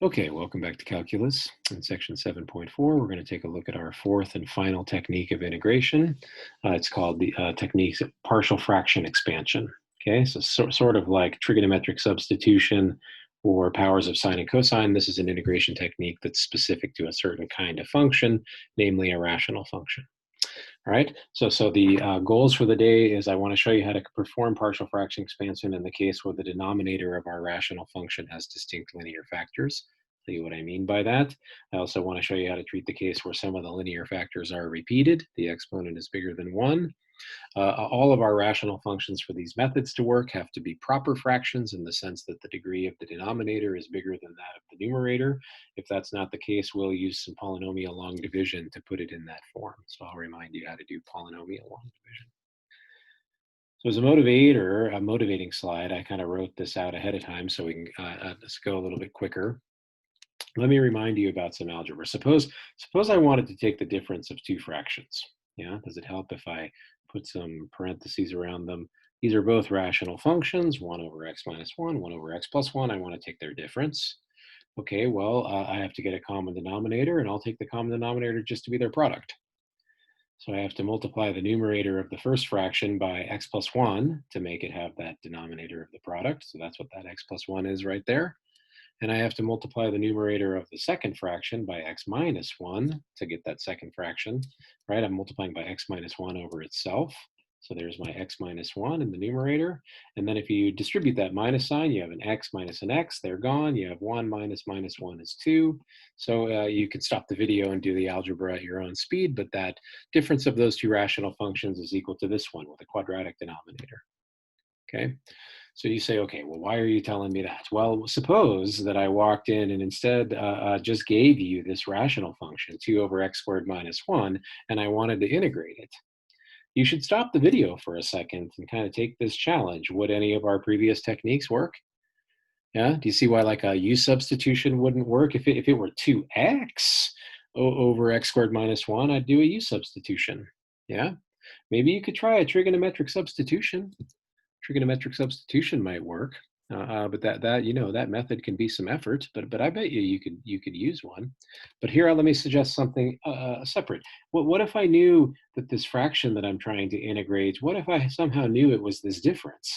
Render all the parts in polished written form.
Okay, welcome back to Calculus. In section 7.4, we're going to take a look at our fourth and final technique of integration. It's called the techniques of partial fraction expansion. Okay, so sort of like trigonometric substitution or powers of sine and cosine. This is an integration technique that's specific to a certain kind of function, namely a rational function. All right, so the goals for the day is I want to show you how to perform partial fraction expansion in the case where the denominator of our rational function has distinct linear factors. Tell you what I mean by that. I also want to show you how to treat the case where some of the linear factors are repeated. The exponent is bigger than 1. All of our rational functions for these methods to work have to be proper fractions in the sense that the degree of the denominator is bigger than that of the numerator. If that's not the case, we'll use some polynomial long division to put it in that form. So I'll remind you how to do polynomial long division. So as a motivating slide, I kind of wrote this out ahead of time so we can let's go a little bit quicker. Let me remind you about some algebra. Suppose I wanted to take the difference of two fractions. Yeah, does it help if I put some parentheses around them? These are both rational functions, 1 over x minus 1, 1 over x plus 1. I want to take their difference. Okay, well, I have to get a common denominator, and I'll take the common denominator just to be their product. So I have to multiply the numerator of the first fraction by x plus 1 to make it have that denominator of the product. So that's what that x plus 1 is right there. And I have to multiply the numerator of the second fraction by x minus 1 to get that second fraction, right? I'm multiplying by x minus 1 over itself. So there's my x minus 1 in the numerator. And then if you distribute that minus sign, you have an x minus an x. They're gone. You have 1 minus minus 1 is 2. So you can stop the video and do the algebra at your own speed, but that difference of those two rational functions is equal to this one with a quadratic denominator. Okay? So you say, okay, well, why are you telling me that? Well, suppose that I walked in and instead just gave you this rational function, 2 over x squared minus 1, and I wanted to integrate it. You should stop the video for a second and kind of take this challenge. Would any of our previous techniques work? Yeah, do you see why like a u substitution wouldn't work? If it were 2x over x squared minus 1, I'd do a u substitution. Yeah, maybe you could try a trigonometric substitution. Trigonometric substitution might work, but that method can be some effort. But I bet you could use one. But here, let me suggest something separate. What if I knew that this fraction that I'm trying to integrate? What if I somehow knew it was this difference?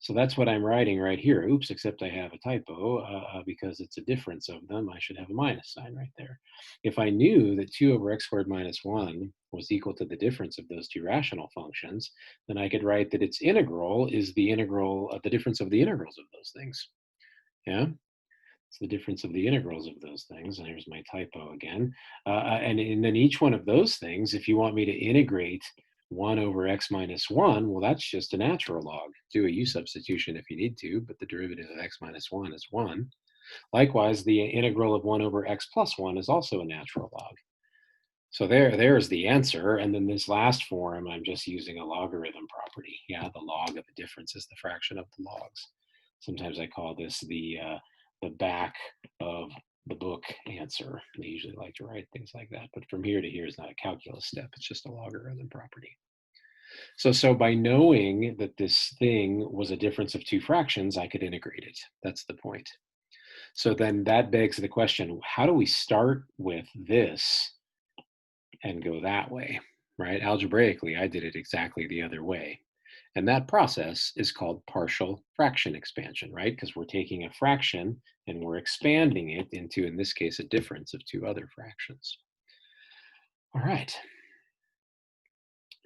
So that's what I'm writing right here. Oops, except I have a typo because it's a difference of them. I should have a minus sign right there. If I knew that 2 over x squared minus 1 was equal to the difference of those two rational functions, then I could write that its integral is the integral of the difference of the integrals of those things. Yeah? It's the difference of the integrals of those things. And here's my typo again. And then each one of those things, if you want me to integrate 1 over x minus 1, well, that's just a natural log. Do a u substitution if you need to, but the derivative of x minus 1 is 1. Likewise, the integral of 1 over x plus 1 is also a natural log. So there's the answer. And then this last form, I'm just using a logarithm property. Yeah, the log of a difference is the fraction of the logs. Sometimes I call this the back of the book answer. They usually like to write things like that. But from here to here is not a calculus step. It's just a logarithm property. So by knowing that this thing was a difference of two fractions, I could integrate it. That's the point. So then that begs the question, how do we start with this and go that way, right? Algebraically, I did it exactly the other way. And that process is called partial fraction expansion, right? Because we're taking a fraction and we're expanding it into, in this case, a difference of two other fractions. All right.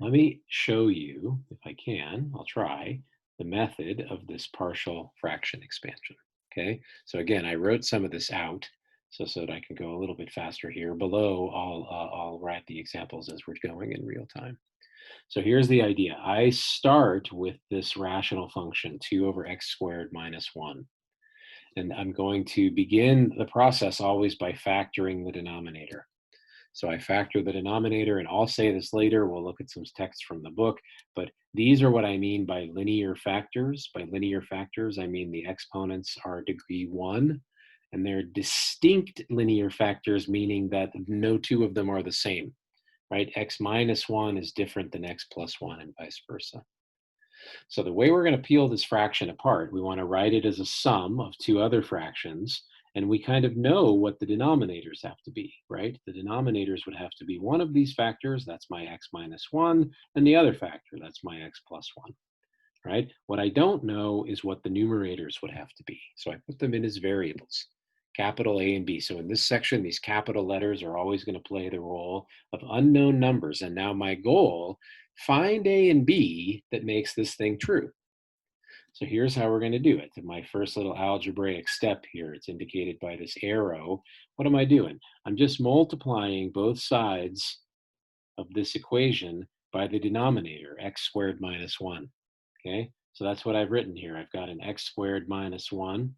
Let me show you, if I can, I'll try, the method of this partial fraction expansion. Okay, so again, I wrote some of this out so that I can go a little bit faster here. Below, I'll write the examples as we're going in real time. So here's the idea. I start with this rational function, 2 over x squared minus 1. And I'm going to begin the process always by factoring the denominator. So I factor the denominator, and I'll say this later. We'll look at some text from the book, but these are what I mean by linear factors. By linear factors, I mean the exponents are degree 1, and they're distinct linear factors, meaning that no two of them are the same, right? X minus 1 is different than x plus 1 and vice versa. So the way we're going to peel this fraction apart, we want to write it as a sum of two other fractions, And we kind of know what the denominators have to be, right? The denominators would have to be one of these factors, that's my x minus 1, and the other factor, that's my x plus 1, right? What I don't know is what the numerators would have to be. So I put them in as variables, capital A and B. So in this section, these capital letters are always going to play the role of unknown numbers. And now my goal, find A and B that makes this thing true. So here's how we're going to do it. My first little algebraic step here, it's indicated by this arrow. What am I doing? I'm just multiplying both sides of this equation by the denominator, x squared minus 1. Okay, so that's what I've written here. I've got an x squared minus 1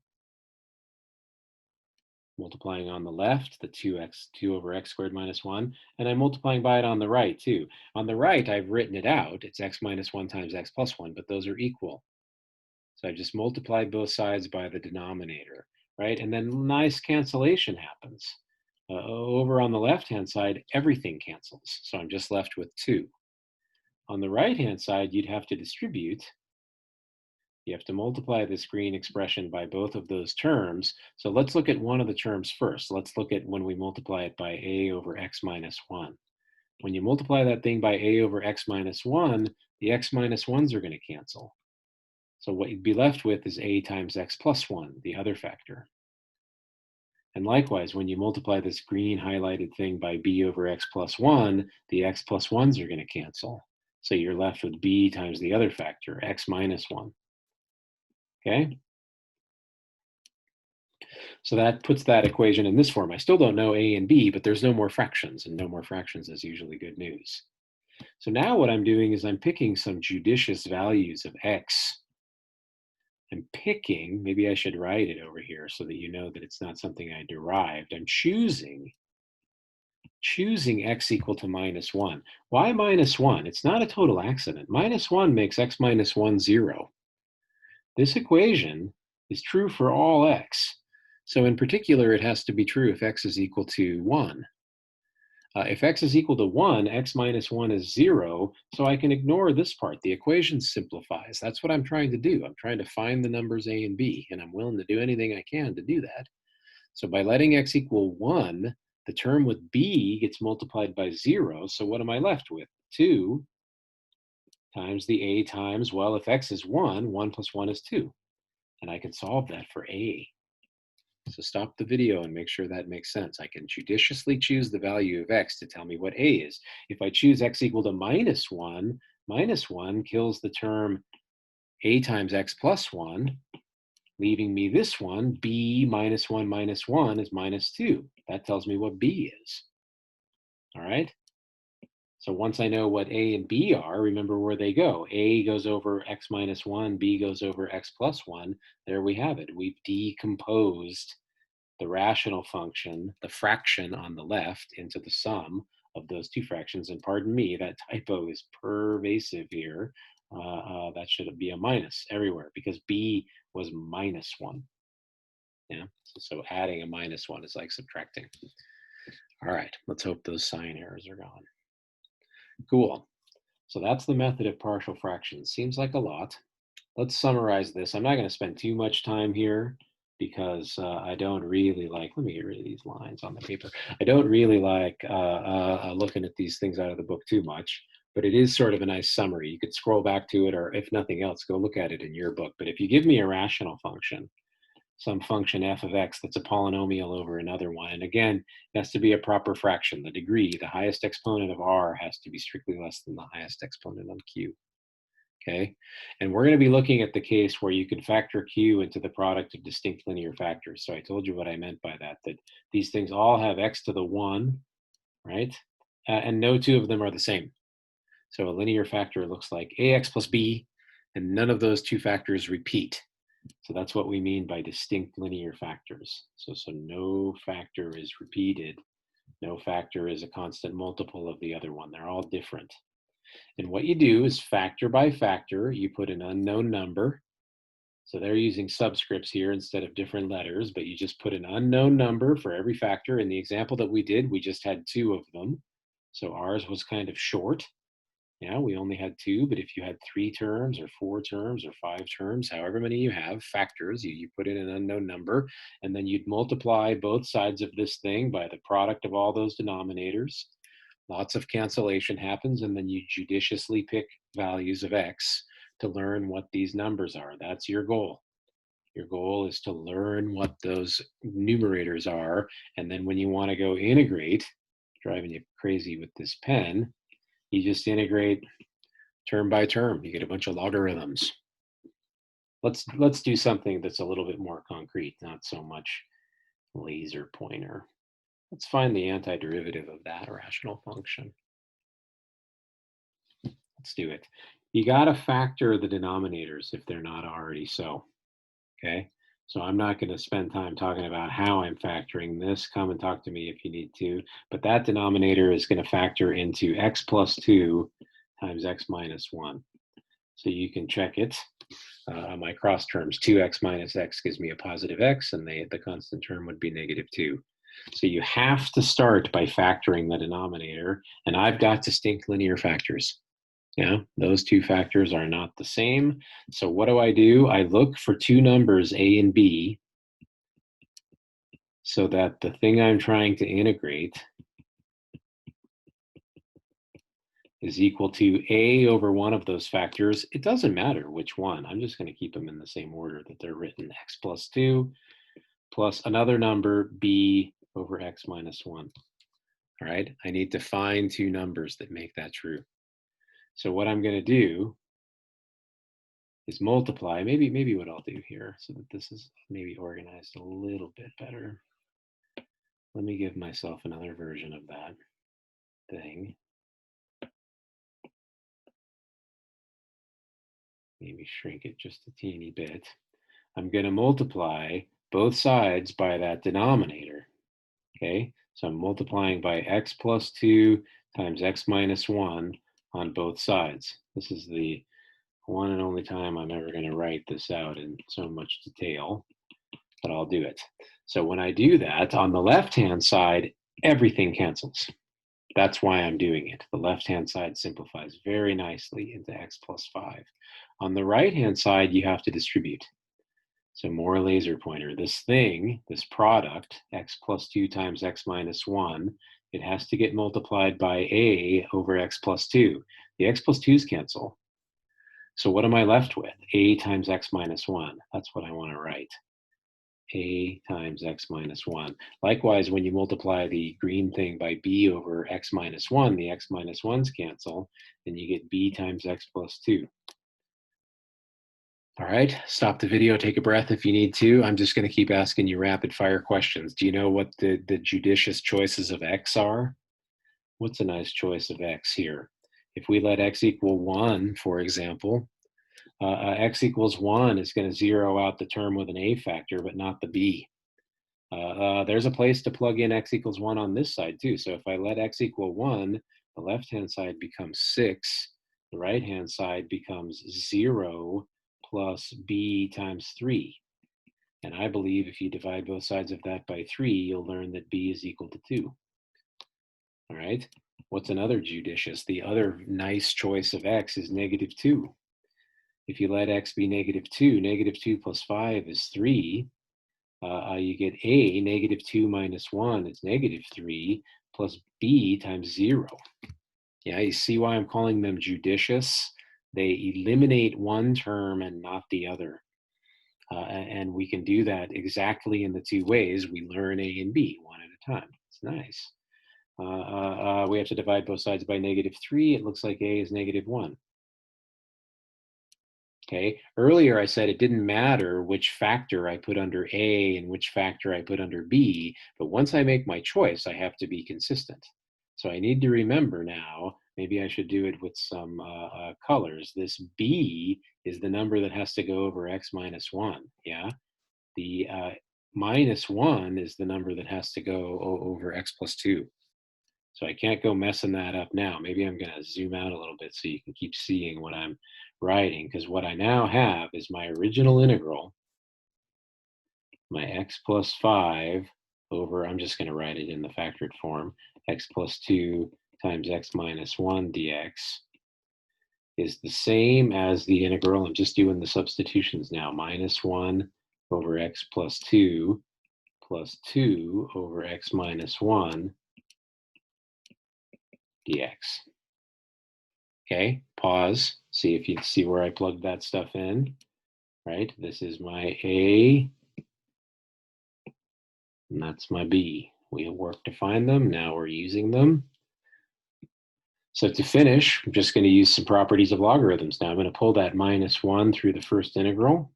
multiplying on the left, the 2 over x squared minus 1, and I'm multiplying by it on the right too. On the right, I've written it out. It's x minus 1 times x plus 1, but those are equal. So I've just multiplied both sides by the denominator, right? And then nice cancellation happens. Over on the left-hand side, everything cancels. So I'm just left with 2. On the right-hand side, you'd have to distribute. You have to multiply this green expression by both of those terms. So let's look at one of the terms first. Let's look at when we multiply it by a over x minus 1. When you multiply that thing by a over x minus 1, the x minus 1s are going to cancel. So what you'd be left with is a times x plus 1, the other factor. And likewise, when you multiply this green highlighted thing by b over x plus 1, the x plus 1s are going to cancel. So you're left with b times the other factor, x minus 1. Okay? So that puts that equation in this form. I still don't know a and b, but there's no more fractions, and no more fractions is usually good news. So now what I'm doing is I'm picking some judicious values of x. I'm picking, maybe I should write it over here so that you know that it's not something I derived. I'm choosing x equal to minus 1. Why minus 1? It's not a total accident. Minus 1 makes x minus 1 0. This equation is true for all x. So in particular, it has to be true if x is equal to 1. If x is equal to 1, x minus 1 is 0, so I can ignore this part. The equation simplifies. That's what I'm trying to do. I'm trying to find the numbers a and b, and I'm willing to do anything I can to do that. So by letting x equal 1, the term with b gets multiplied by 0, so what am I left with? 2 times the a times, well, if x is 1, 1 plus 1 is 2. And I can solve that for a. So stop the video and make sure that makes sense. I can judiciously choose the value of x to tell me what a is. If I choose x equal to minus 1 kills the term a times x plus 1, leaving me this one, b minus 1 is minus 2. That tells me what b is. All right? So once I know what a and b are, remember where they go. A goes over x minus 1, b goes over x plus 1. There we have it. We've decomposed the rational function, the fraction on the left, into the sum of those two fractions. And pardon me, that typo is pervasive here. That should be a minus everywhere because b was minus 1. Yeah, so adding a minus 1 is like subtracting. All right, let's hope those sign errors are gone. Cool. So that's the method of partial fractions. Seems like a lot. Let's summarize this. I'm not going to spend too much time here because I don't really like, let me get rid of these lines on the paper. I don't really like looking at these things out of the book too much, but it is sort of a nice summary. You could scroll back to it, or if nothing else, go look at it in your book. But if you give me a rational function, some function f of x that's a polynomial over another one. And again, it has to be a proper fraction. The degree, the highest exponent of r has to be strictly less than the highest exponent on q. Okay, and we're going to be looking at the case where you can factor q into the product of distinct linear factors. So I told you what I meant by that, that these things all have x to the 1, right? And no two of them are the same. So a linear factor looks like ax plus b, and none of those two factors repeat. So that's what we mean by distinct linear factors. So no factor is repeated. No factor is a constant multiple of the other one. They're all different. And what you do is factor by factor, you put an unknown number. So they're using subscripts here instead of different letters, but you just put an unknown number for every factor. In the example that we did, we just had 2 of them. So ours was kind of short. Yeah, we only had 2, but if you had 3 terms or 4 terms or 5 terms, however many you have, factors, you put in an unknown number, and then you'd multiply both sides of this thing by the product of all those denominators. Lots of cancellation happens, and then you judiciously pick values of x to learn what these numbers are. That's your goal. Your goal is to learn what those numerators are, and then when you want to go integrate, driving you crazy with this pen, you just integrate term by term. You get a bunch of logarithms. Let's do something that's a little bit more concrete, not so much laser pointer. Let's find the antiderivative of that rational function. Let's do it. You got to factor the denominators if they're not already so. Okay, so I'm not going to spend time talking about how I'm factoring this. Come and talk to me if you need to. But that denominator is going to factor into x plus 2 times x minus 1. So you can check it. My cross terms, 2x minus x gives me a positive x, and the constant term would be negative 2. So you have to start by factoring the denominator, and I've got distinct linear factors. Yeah, those two factors are not the same. So what do? I look for two numbers, a and b, so that the thing I'm trying to integrate is equal to a over one of those factors. It doesn't matter which one. I'm just going to keep them in the same order that they're written. X plus 2 plus another number, b over x minus 1. All right, I need to find two numbers that make that true. So what I'm going to do is multiply. Maybe what I'll do here, so that this is maybe organized a little bit better. Let me give myself another version of that thing. Maybe shrink it just a teeny bit. I'm going to multiply both sides by that denominator. Okay, so I'm multiplying by x plus 2 times x minus 1 on both sides. This is the one and only time I'm ever going to write this out in so much detail, but I'll do it. So when I do that, on the left-hand side, everything cancels. That's why I'm doing it. The left-hand side simplifies very nicely into x plus 5. On the right-hand side, you have to distribute. So more laser pointer. This thing, this product, x plus 2 times x minus 1, it has to get multiplied by a over x plus 2. The x plus 2's cancel. So what am I left with? A times x minus 1. That's what I want to write. A times x minus 1. Likewise, when you multiply the green thing by b over x minus 1, the x minus 1's cancel, and you get b times x plus 2. All right, stop the video, take a breath if you need to. I'm just going to keep asking you rapid fire questions. Do you know what the judicious choices of x are? What's a nice choice of x here? If we let x equal 1, for example, x equals 1 is going to zero out the term with an a factor, but not the b. There's a place to plug in x equals 1 on this side too. So if I let x equal 1, the left-hand side becomes 6. The right-hand side becomes 0 plus b times 3. And I believe if you divide both sides of that by 3, you'll learn that b is equal to 2. All right. What's another judicious? The other nice choice of x is negative 2. If you let x be negative 2 plus 5 is 3. You get a, negative 2 minus 1 is negative 3, plus b times 0. Yeah, you see why I'm calling them judicious? They eliminate one term and not the other. And we can do that exactly in the two ways. We learn a and b one at a time. It's nice. We have to divide both sides by negative 3. It looks like a is negative 1. Okay, earlier I said it didn't matter which factor I put under A and which factor I put under B, but once I make my choice, I have to be consistent. So I need to remember now, maybe I should do it with some colors. This B is the number that has to go over x minus 1, yeah? The minus 1 is the number that has to go over x plus 2. So I can't go messing that up now. Maybe I'm going to zoom out a little bit so you can keep seeing what I'm writing, because what I now have is my original integral, my x plus 5 over, I'm just going to write it in the factored form, x plus 2 times x minus 1 dx is the same as the integral. I'm just doing the substitutions now. Minus 1 over x plus 2 over x minus 1 dx. Okay, pause. See if you see where I plugged that stuff in, right? This is my A, and that's my B. We worked to find them. Now we're using them. So to finish, I'm just going to use some properties of logarithms. Now I'm going to pull that minus 1 through the first integral.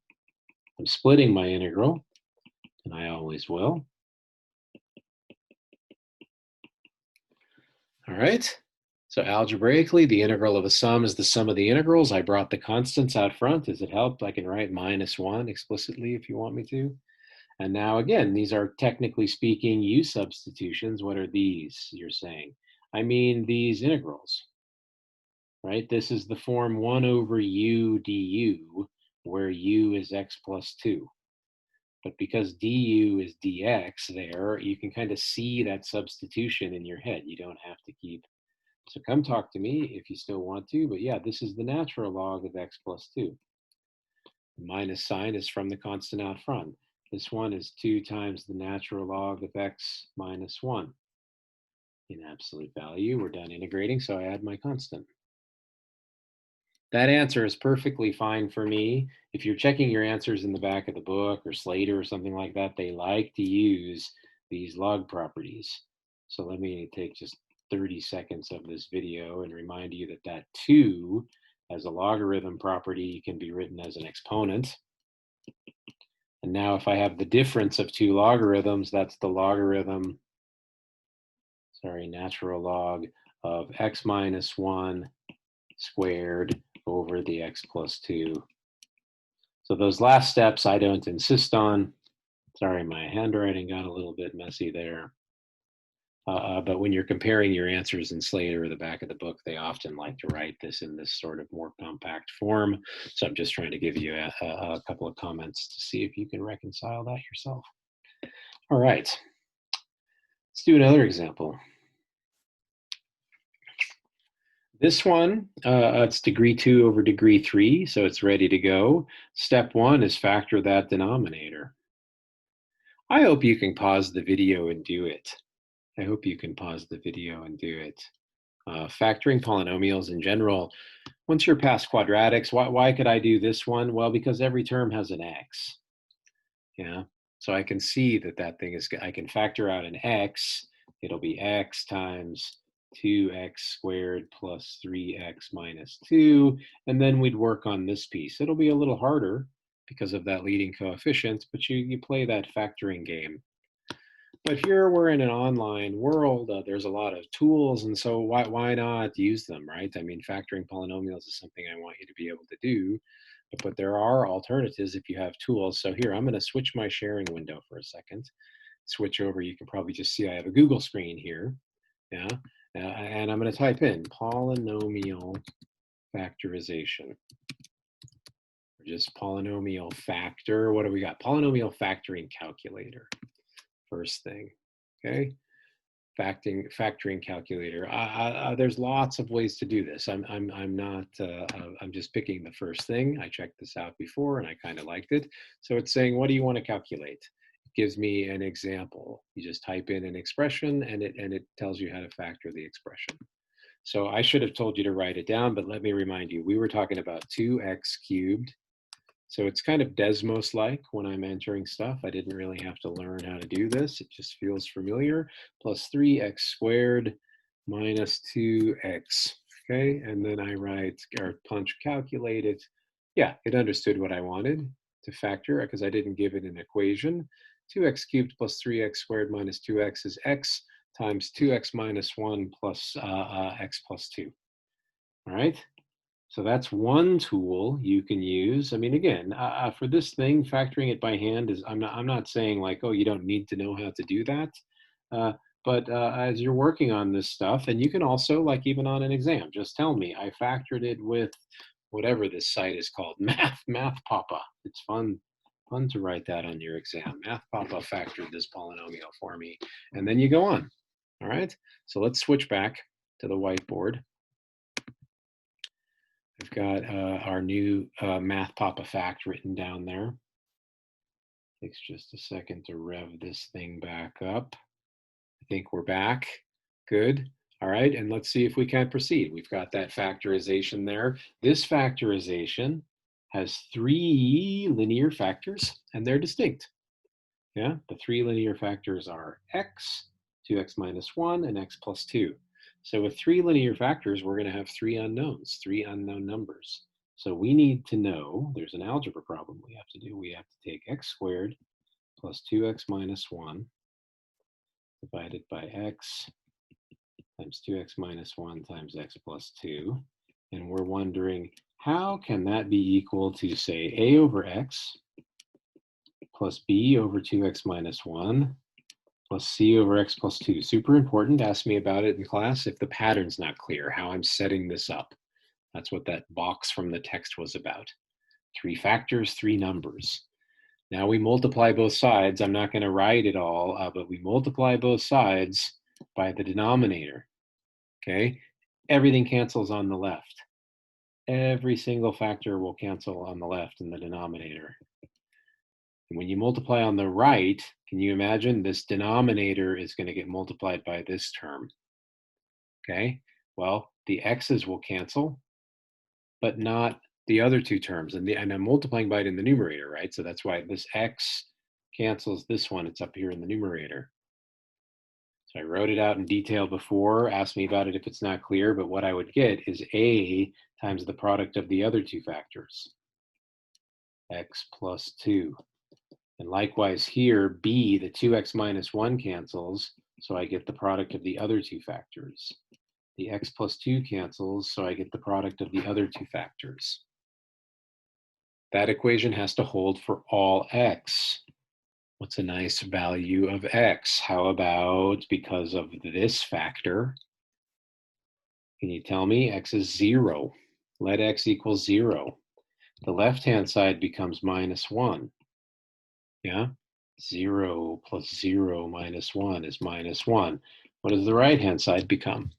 I'm splitting my integral, and I always will. All right. So algebraically, the integral of a sum is the sum of the integrals. I brought the constants out front. Does it help? I can write minus 1 explicitly if you want me to. And now again, these are technically speaking u substitutions. What are these, you're saying? I mean these integrals, right? This is the form 1 over u du, where u is x plus 2. But because du is dx there, you can kind of see that substitution in your head. You don't have to keep. So come talk to me if you still want to. But yeah, this is the natural log of x plus 2. The minus sign is from the constant out front. This one is 2 times the natural log of x minus 1. In absolute value, we're done integrating, so I add my constant. That answer is perfectly fine for me. If you're checking your answers in the back of the book or Slater or something like that, they like to use these log properties. So let me take just 30 seconds of this video and remind you that that 2 as a logarithm property can be written as an exponent. And now if I have the difference of two logarithms, that's the logarithm, natural log of x minus 1 squared over the x plus 2. So those last steps I don't insist on. Sorry, my handwriting got a little bit messy there. But when you're comparing your answers in Slater or the back of the book, they often like to write this in this sort of more compact form. So I'm just trying to give you a couple of comments to see if you can reconcile that yourself. All right, let's do another example. This one, it's degree 2 over degree 3, so it's ready to go. Step 1 is factor that denominator. I hope you can pause the video and do it. I hope you can pause the video and do it. Factoring polynomials in general, once you're past quadratics, why could I do this one? Well, because every term has an x. Yeah, so I can see that thing is, I can factor out an x. It'll be x times 2x squared plus 3x minus 2, and then we'd work on this piece. It'll be a little harder because of that leading coefficient, but you play that factoring game. But here we're in an online world. There's a lot of tools, and so why not use them, right? I mean, factoring polynomials is something I want you to be able to do, but there are alternatives if you have tools. So here, I'm going to switch my sharing window for a second. Switch over. You can probably just see I have a Google screen here. Yeah, and I'm going to type in polynomial factorization. Or just polynomial factor. What do we got? Polynomial factoring calculator. First thing, okay? Factoring calculator. There's lots of ways to do this. I'm just picking the first thing. I checked this out before and I kind of liked it. So it's saying, what do you want to calculate? It gives me an example. You just type in an expression and it tells you how to factor the expression. So I should have told you to write it down, but let me remind you, we were talking about 2x cubed. So it's kind of Desmos-like when I'm entering stuff. I didn't really have to learn how to do this. It just feels familiar. Plus 3x squared minus 2x. Okay, and then I write or punch calculate it. Yeah, it understood what I wanted to factor because I didn't give it an equation. 2x cubed plus 3x squared minus 2x is x times 2x minus 1 plus x plus 2. All right. So that's one tool you can use. I mean, again, for this thing, factoring it by hand is, I'm not saying like, oh, you don't need to know how to do that. But as you're working on this stuff, and you can also, like even on an exam, just tell me, I factored it with whatever this site is called, Math Papa. It's fun to write that on your exam. Math Papa factored this polynomial for me. And then you go on. All right, so let's switch back to the whiteboard. I've got our new Math Papa fact written down there. Takes just a second to rev this thing back up. I think we're back. Good. All right, and let's see if we can proceed. We've got that factorization there. This factorization has 3 linear factors, and they're distinct. Yeah, the 3 linear factors are x, 2x minus 1, and x plus 2. So with 3 linear factors, we're going to have 3 unknowns, 3 unknown numbers. So we need to know, there's an algebra problem we have to do. We have to take x squared plus 2x minus 1 divided by x times 2x minus 1 times x plus 2. And we're wondering, how can that be equal to, say, a over x plus b over 2x minus 1 plus c over x plus 2. Super important. Ask me about it in class if the pattern's not clear, how I'm setting this up. That's what that box from the text was about. 3 factors, 3 numbers. Now we multiply both sides. I'm not going to write it all, but we multiply both sides by the denominator. Okay? Everything cancels on the left. Every single factor will cancel on the left in the denominator. And when you multiply on the right, can you imagine this denominator is going to get multiplied by this term? Okay, well, the x's will cancel, but not the other 2 terms. And I'm multiplying by it in the numerator, right? So that's why this x cancels this one. It's up here in the numerator. So I wrote it out in detail before. Ask me about it if it's not clear, but what I would get is a times the product of the other 2 factors, x plus 2. And likewise here, b, the 2x minus 1 cancels, so I get the product of the other 2 factors. The x plus 2 cancels, so I get the product of the other 2 factors. That equation has to hold for all x. What's a nice value of x? How about because of this factor? Can you tell me? X is 0. Let x equal 0. The left-hand side becomes minus 1. Yeah? 0 plus 0 minus 1 is minus 1. What does the right-hand side become?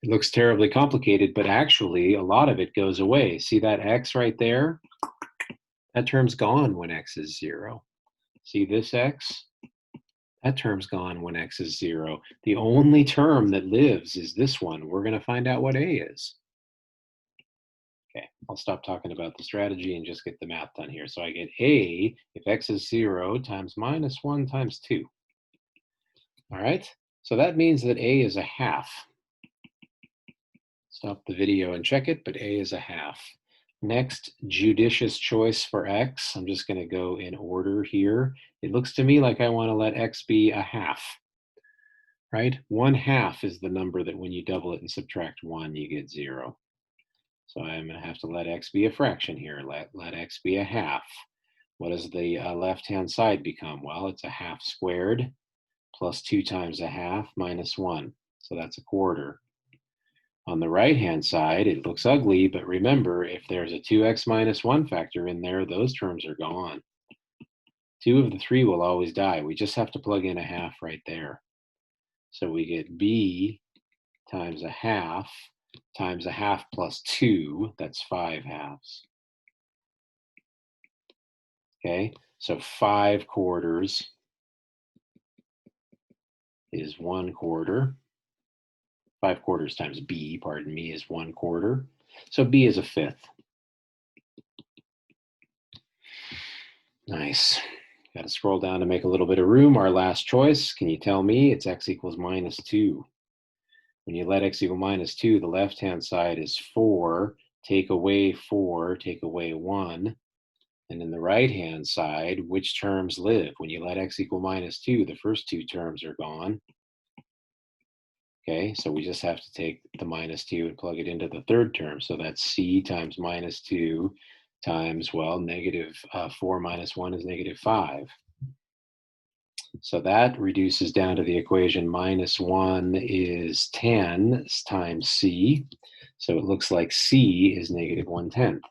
It looks terribly complicated, but actually a lot of it goes away. See that x right there? That term's gone when x is 0. See this x? That term's gone when x is 0. The only term that lives is this one. We're going to find out what a is. Okay, I'll stop talking about the strategy and just get the math done here. So I get a, if x is 0, times minus 1 times 2. All right, so that means that a is a half. Stop the video and check it, but a is a half. Next, judicious choice for x. I'm just going to go in order here. It looks to me like I want to let x be a half, right? 1/2 is the number that when you double it and subtract 1, you get 0. So I'm going to have to let x be a fraction here. Let x be a half. What does the left-hand side become? Well, it's a half squared plus 2 times a half minus 1. So that's a quarter. On the right-hand side, it looks ugly, but remember, if there's a 2x minus 1 factor in there, those terms are gone. 2 of the 3 will always die. We just have to plug in a half right there. So we get b times a half plus 2, that's 5 halves. Okay, so 5 quarters is 1 quarter. 5 quarters times b, pardon me, is 1 quarter. So b is a fifth. Nice. Got to scroll down to make a little bit of room. Our last choice, can you tell me? It's x equals minus 2. When you let x equal minus 2, the left-hand side is 4. Take away 4, take away 1. And in the right-hand side, which terms live? When you let x equal minus 2, the first 2 terms are gone. Okay, so we just have to take the minus 2 and plug it into the third term. So that's c times minus 2 times, well, negative 4 minus 1 is negative 5. So that reduces down to the equation minus 1 is 10 times c. So it looks like c is negative 1/10.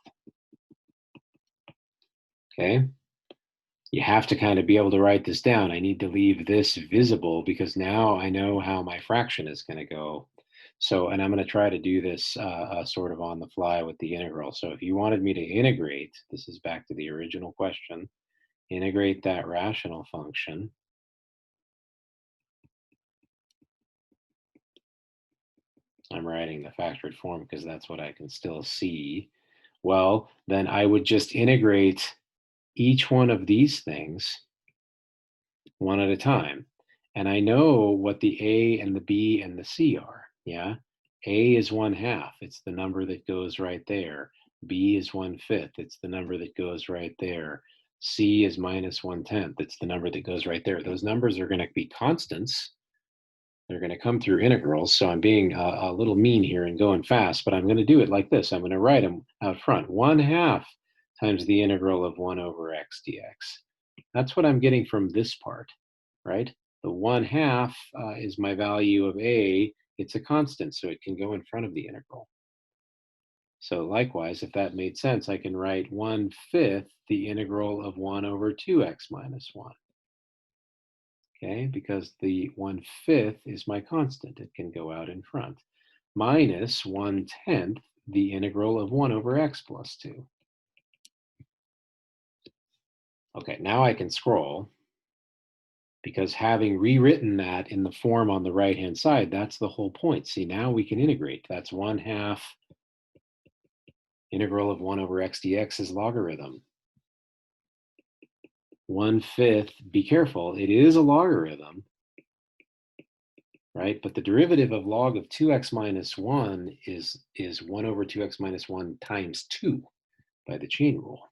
Okay. You have to kind of be able to write this down. I need to leave this visible because now I know how my fraction is going to go. So, and I'm going to try to do this sort of on the fly with the integral. So if you wanted me to integrate, this is back to the original question, integrate that rational function. I'm writing the factored form because that's what I can still see. Well, then I would just integrate each one of these things one at a time. And I know what the A and the B and the C are, yeah? A is 1/2, it's the number that goes right there. B is 1/5, it's the number that goes right there. C is minus 1/10, it's the number that goes right there. Those numbers are gonna be constants. They're gonna come through integrals, so I'm being a little mean here and going fast, but I'm gonna do it like this. I'm gonna write them out front. 1/2 times the integral of 1 over x dx. That's what I'm getting from this part, right? The 1/2 is my value of a. It's a constant, so it can go in front of the integral. So likewise, if that made sense, I can write 1/5 the integral of 1 over 2x minus 1. Okay, because the 1/5 is my constant. It can go out in front. Minus 1/10 the integral of 1 over x plus 2. Okay, now I can scroll, because having rewritten that in the form on the right-hand side, that's the whole point. See, now we can integrate. That's 1/2 integral of 1 over x dx is logarithm. 1/5, be careful, it is a logarithm, right? But the derivative of log of 2x minus 1 is 1 over 2x minus 1 times 2 by the chain rule,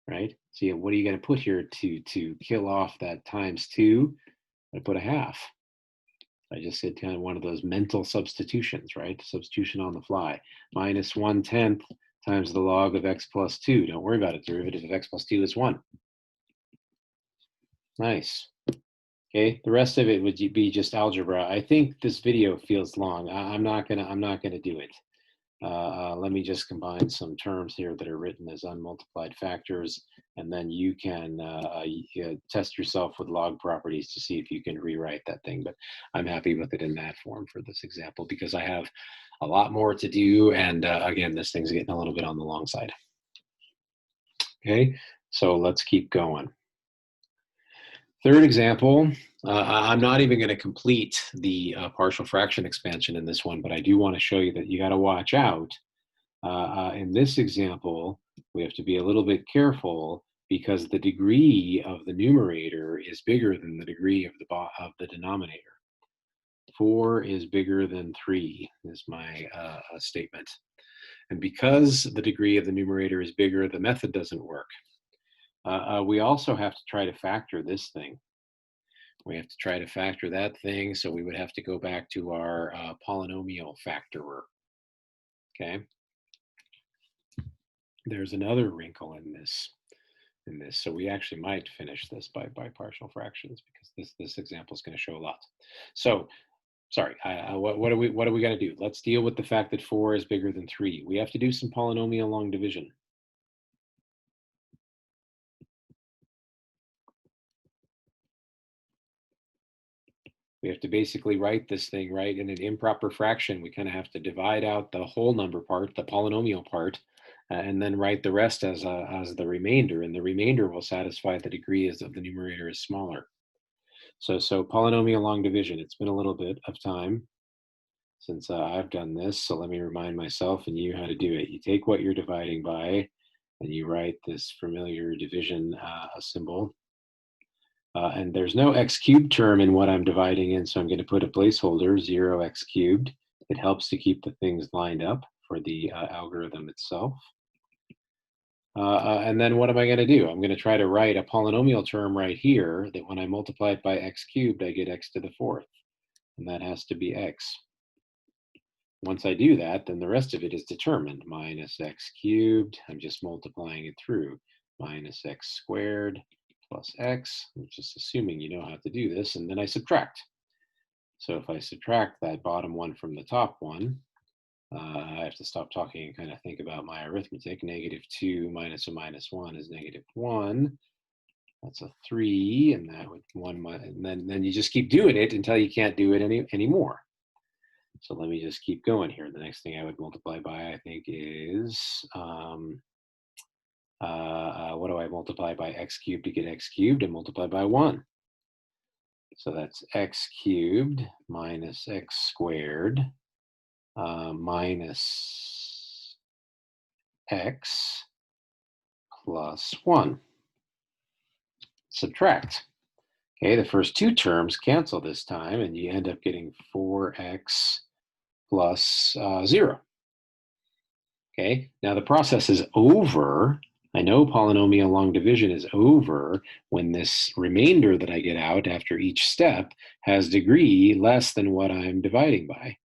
right? So what are you going to put here to kill off that times 2? I put a half. I just did kind of one of those mental substitutions, right? Substitution on the fly. Minus 1/10 times the log of x plus 2. Don't worry about it. Derivative of x plus 2 is 1. Nice. Okay, the rest of it would be just algebra. I think this video feels long. I'm not gonna do it. Let me just combine some terms here that are written as unmultiplied factors, and then you can test yourself with log properties to see if you can rewrite that thing. But I'm happy with it in that form for this example because I have a lot more to do, and again, this thing's getting a little bit on the long side. Okay, so let's keep going. Third example, I'm not even going to complete the partial fraction expansion in this one, but I do want to show you that you got to watch out. In this example, we have to be a little bit careful because the degree of the numerator is bigger than the degree of the denominator. 4 is bigger than 3 is my statement. And because the degree of the numerator is bigger, the method doesn't work. We also have to try to factor this thing. We have to try to factor that thing, so we would have to go back to our polynomial factorer. Okay. There's another wrinkle in this. So we actually might finish this by partial fractions because this example is going to show a lot. So, sorry, what are we going to do? Let's deal with the fact that 4 is bigger than 3. We have to do some polynomial long division. We have to basically write this thing, right, in an improper fraction. We kind of have to divide out the whole number part, the polynomial part, and then write the rest as the remainder, and the remainder will satisfy the degree as of the numerator is smaller. So polynomial long division. It's been a little bit of time since I've done this, so let me remind myself and you how to do it. You take what you're dividing by, and you write this familiar division symbol. And there's no x cubed term in what I'm dividing in, so I'm going to put a placeholder, 0x cubed. It helps to keep the things lined up for the algorithm itself. And then what am I going to do? I'm going to try to write a polynomial term right here that when I multiply it by x cubed, I get x to the 4th. And that has to be x. Once I do that, then the rest of it is determined. Minus x cubed, I'm just multiplying it through. Minus x squared plus x, I'm just assuming you know how to do this, and then I subtract. So if I subtract that bottom one from the top one, I have to stop talking and kind of think about my arithmetic. -2 minus a -1 is -1. That's a 3, and that would 1, and then you just keep doing it until you can't do it anymore. So let me just keep going here. The next thing I would multiply by, I think, is, what do I multiply by x cubed to get x cubed? And multiply by 1. So that's x cubed minus x squared minus x plus 1. Subtract. Okay, the first two terms cancel this time, and you end up getting 4x plus 0. Okay, now the process is over. I know polynomial long division is over when this remainder that I get out after each step has degree less than what I'm dividing by.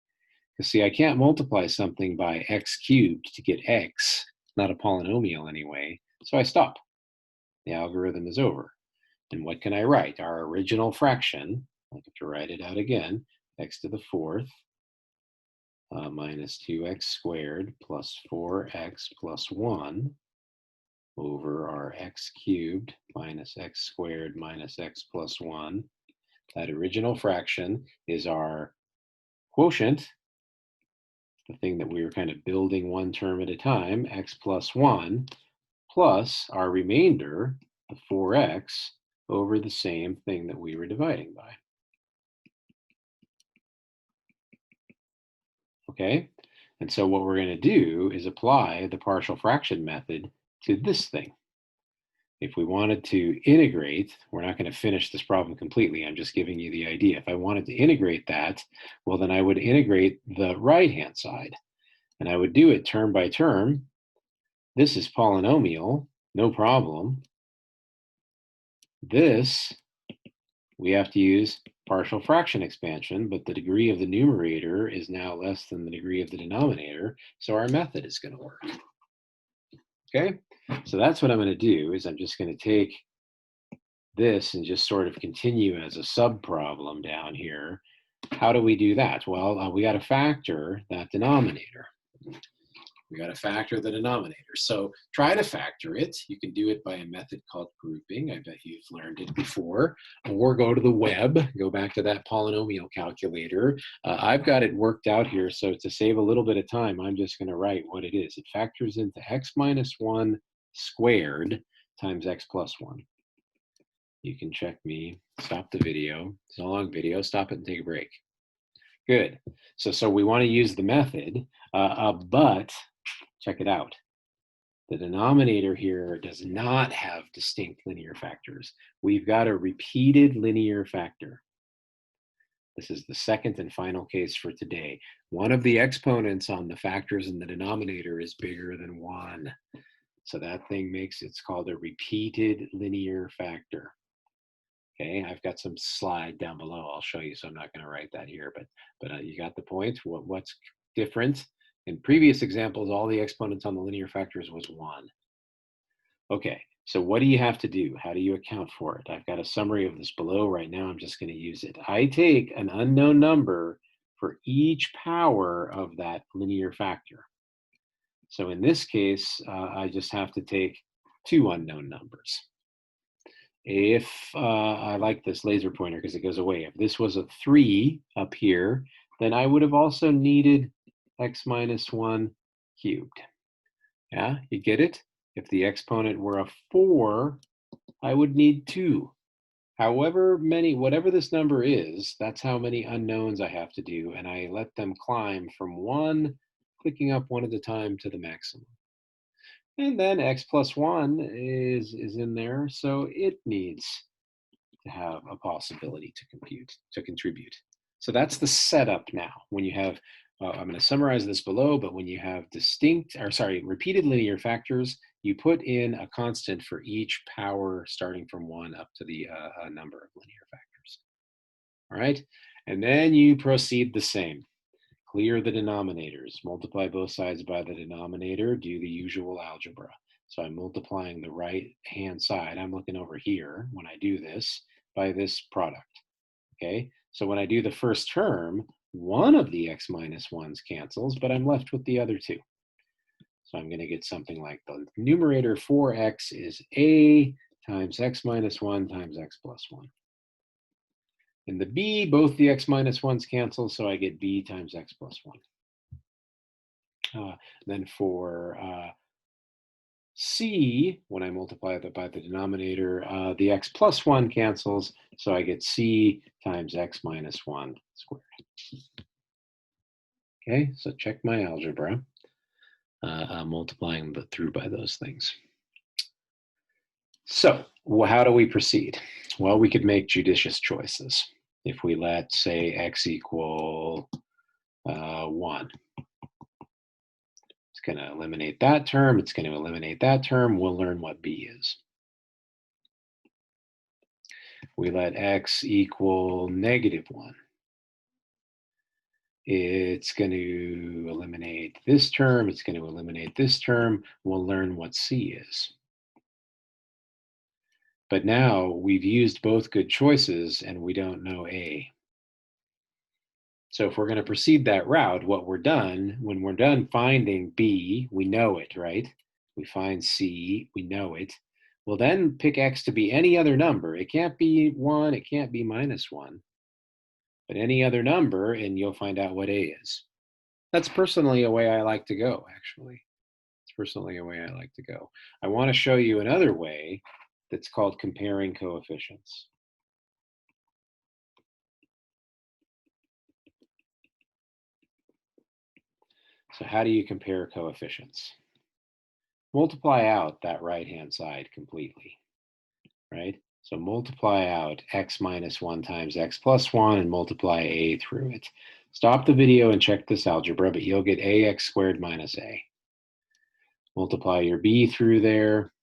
Because see, I can't multiply something by x cubed to get x, not a polynomial anyway, so I stop. The algorithm is over. And what can I write? Our original fraction, I have to write it out again, x to the fourth minus 2x squared plus 4x plus 1 over our x cubed minus x squared minus x plus 1. That original fraction is our quotient, the thing that we were kind of building one term at a time, x plus 1, plus our remainder, the 4x, over the same thing that we were dividing by. Okay? And so what we're going to do is apply the partial fraction method to this thing. If we wanted to integrate, we're not going to finish this problem completely. I'm just giving you the idea. If I wanted to integrate that, well, then I would integrate the right-hand side. And I would do it term by term. This is polynomial, no problem. This, we have to use partial fraction expansion, but the degree of the numerator is now less than the degree of the denominator, so our method is going to work. Okay, so that's what I'm going to do, is I'm just going to take this and just sort of continue as a sub-problem down here. How do we do that? Well, we got to factor that denominator. We got to factor the denominator. So try to factor it. You can do it by a method called grouping. I bet you've learned it before. Or go to the web, go back to that polynomial calculator. I've got it worked out here, so to save a little bit of time, I'm just going to write what it is. It factors into x minus 1 squared times x plus 1. You can check me, stop the video. It's a long video, stop it and take a break. Good. So we want to use the method, but check it out. The denominator here does not have distinct linear factors. We've got a repeated linear factor. This is the second and final case for today. One of the exponents on the factors in the denominator is bigger than 1. So that thing makes, it's called a repeated linear factor. Okay, I've got some slide down below. I'll show you, so I'm not going to write that here, but you got the point. What's different? In previous examples, all the exponents on the linear factors was 1. Okay, so what do you have to do? How do you account for it? I've got a summary of this below. Right now, I'm just going to use it. I take an unknown number for each power of that linear factor. So in this case, I just have to take 2 unknown numbers. If I like this laser pointer because it goes away. If this was a 3 up here, then I would have also needed x minus 1 cubed. Yeah, you get it? If the exponent were a 4, I would need 2. However many, whatever this number is, that's how many unknowns I have to do, and I let them climb from 1, clicking up one at a time to the maximum. And then x plus 1 is in there, so it needs to have a possibility to contribute. So that's the setup now. When you have, I'm going to summarize this below, but when you have repeated linear factors, you put in a constant for each power starting from 1 up to the number of linear factors. All right, and then you proceed the same. Clear the denominators, multiply both sides by the denominator, do the usual algebra. So I'm multiplying the right-hand side, I'm looking over here when I do this, by this product, okay? So when I do the first term, one of the x minus 1s cancels, but I'm left with the other 2. So I'm gonna get something like the numerator 4x is a times x minus 1 times x plus 1. In the b, both the x minus 1's cancel, so I get b times x plus 1. Then for c, when I multiply that by the denominator, the x plus 1 cancels, so I get c times x minus 1 squared. Okay, so check my algebra, multiplying through by those things. So how do we proceed? Well, we could make judicious choices. If we let, say, x equal 1, it's going to eliminate that term. It's going to eliminate that term. We'll learn what b is. We let x equal -1. It's going to eliminate this term. It's going to eliminate this term. We'll learn what c is. But now we've used both good choices and we don't know a. So if we're going to proceed that route, when we're done finding b, we know it, right? We find c, we know it. We'll then pick x to be any other number. It can't be 1, it can't be -1, but any other number, and you'll find out what a is. That's personally a way I like to go, actually. It's personally a way I like to go. I want to show you another way that's called comparing coefficients. So how do you compare coefficients? Multiply out that right-hand side completely, right? So multiply out x minus 1 times x plus 1 and multiply a through it. Stop the video and check this algebra, but you'll get ax squared minus a. Multiply your b through there.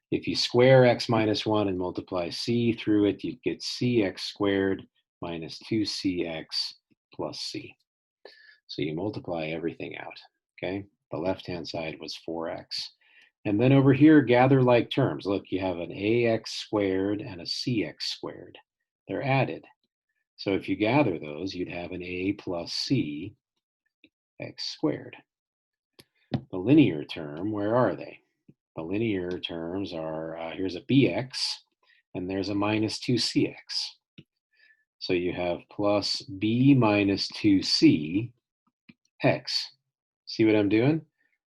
If you square x minus 1 and multiply c through it, you get cx squared minus 2cx plus c. So you multiply everything out, okay? The left-hand side was 4x. And then over here, gather like terms. Look, you have an ax squared and a cx squared. They're added. So if you gather those, you'd have an a plus c x squared. The linear term, where are they? The linear terms are, here's a bx, and there's a minus 2cx. So you have plus b minus 2c x. See what I'm doing?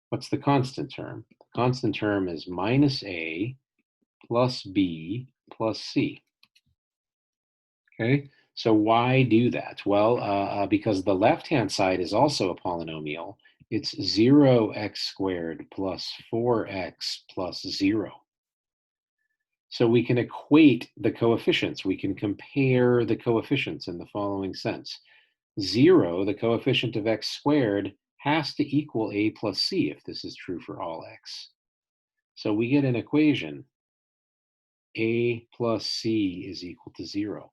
What's the constant term? The constant term is minus a plus b plus c. Okay, so why do that? Well, because the left-hand side is also a polynomial. It's 0x squared plus 4x plus 0. So we can equate the coefficients. We can compare the coefficients in the following sense. 0, the coefficient of x squared, has to equal a plus c if this is true for all x. So we get an equation, a plus c is equal to 0.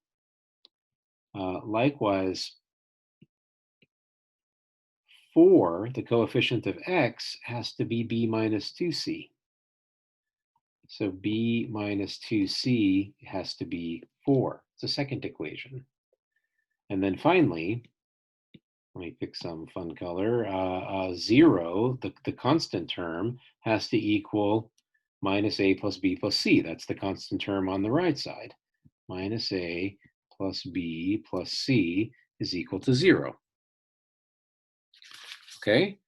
Likewise, 4, the coefficient of x, has to be b minus 2c. So b minus 2c has to be 4. It's a second equation. And then finally, let me pick some fun color. 0, the constant term, has to equal minus a plus b plus c. That's the constant term on the right side. Minus a plus b plus c is equal to 0. Okay?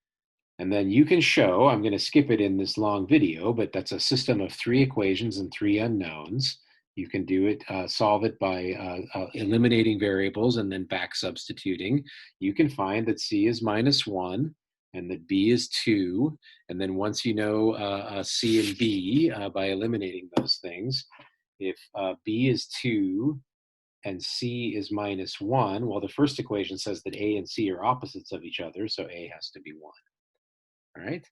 And then you can show, I'm going to skip it in this long video, but that's a system of 3 equations and 3 unknowns. You can do it, solve it by eliminating variables and then back substituting. You can find that c is minus 1 and that b is 2. And then once you know c and b by eliminating those things, if b is 2 and c is minus 1, well, the first equation says that a and c are opposites of each other, so a has to be 1. All right,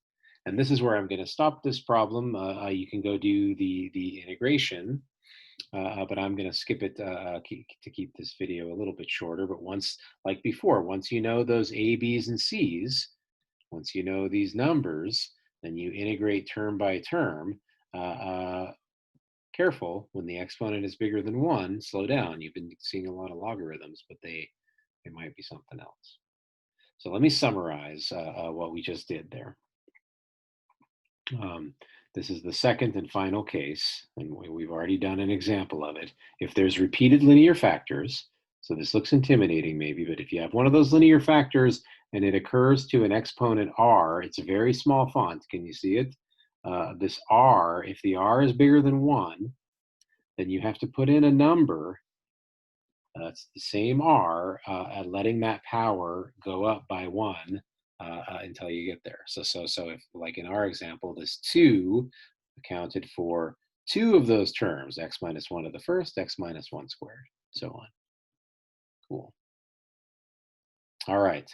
and this is where I'm going to stop this problem. You can go do the integration, but I'm going to skip it to keep this video a little bit shorter. But once, like before, once you know those a, b's, and c's, once you know these numbers, then you integrate term by term. Careful, when the exponent is bigger than 1, slow down. You've been seeing a lot of logarithms, but they might be something else. So let me summarize what we just did there. This is the second and final case, and we've already done an example of it. If there's repeated linear factors, so this looks intimidating maybe, but if you have one of those linear factors and it occurs to an exponent r, it's a very small font. Can you see it? This r, if the r is bigger than 1, then you have to put in a number. It's the same r, and letting that power go up by 1 until you get there. So if, like in our example, this 2 accounted for 2 of those terms, x minus 1 of the first, x minus 1 squared, so on. Cool. All right.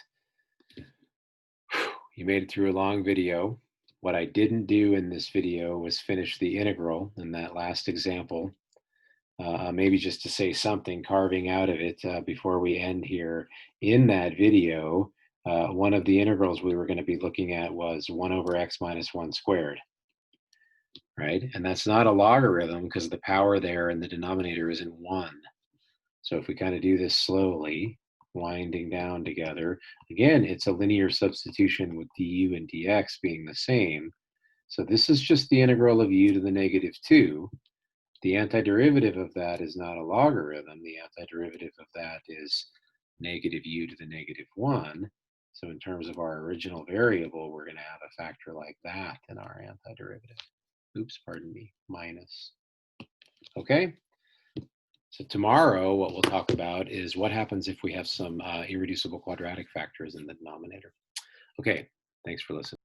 You made it through a long video. What I didn't do in this video was finish the integral in that last example. Maybe just to say something, carving out of it before we end here. In that video, one of the integrals we were going to be looking at was 1 over x minus 1 squared, right? And that's not a logarithm because the power there in the denominator isn't 1. So if we kind of do this slowly, winding down together, again, it's a linear substitution with du and dx being the same. So this is just the integral of u to the negative 2. The antiderivative of that is not a logarithm. The antiderivative of that is negative u to the negative 1. So in terms of our original variable, we're going to have a factor like that in our antiderivative. Oops, pardon me, minus. Okay? So tomorrow, what we'll talk about is what happens if we have some irreducible quadratic factors in the denominator. Okay, thanks for listening.